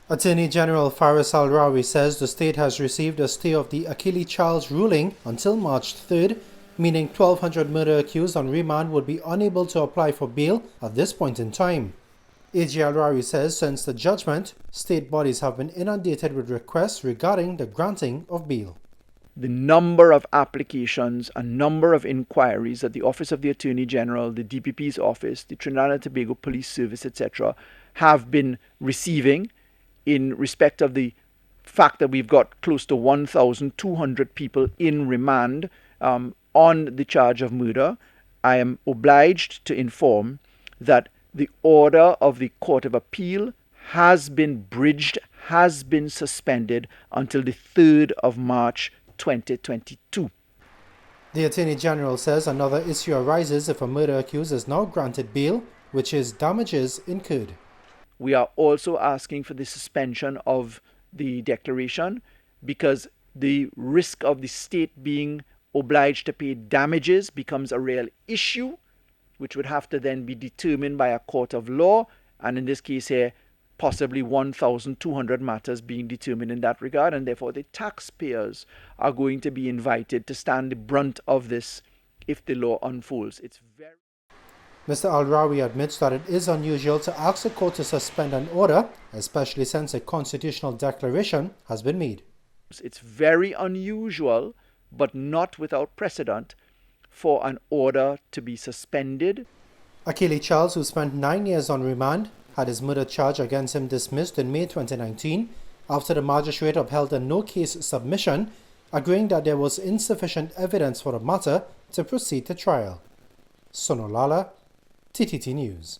Attorney General Faris Al-Rawi says the state has received a stay of the Akili Charles ruling until March 3rd, meaning 1,200 murder accused on remand would be unable to apply for bail at this point in time. AG Al-Rawi says since the judgment, state bodies have been inundated with requests regarding the granting of bail. The number of applications, a number of inquiries that the Office of the Attorney General, the DPP's office, the Trinidad and Tobago Police Service, etc., have been receiving in respect of the fact that we've got close to 1,200 people in remand on the charge of murder. I am obliged to inform that the order of the Court of Appeal has been bridged, has been suspended until the 3rd of March 2022. The Attorney General says another issue arises if a murder accused is now granted bail, which is damages incurred. We are also asking for the suspension of the declaration because the risk of the state being obliged to pay damages becomes a real issue, which would have to then be determined by a court of law, and in this case here, possibly 1,200 matters being determined in that regard, and therefore the taxpayers are going to be invited to stand the brunt of this if the law unfolds. Mr. Al-Rawi admits that it is unusual to ask the court to suspend an order, especially since a constitutional declaration has been made. It's very unusual, but not without precedent, for an order to be suspended. Akili Charles, who spent 9 years on remand, had his murder charge against him dismissed in May 2019 after the magistrate upheld a no-case submission, agreeing that there was insufficient evidence for the matter to proceed to trial. Sunil Lalla, TTT News.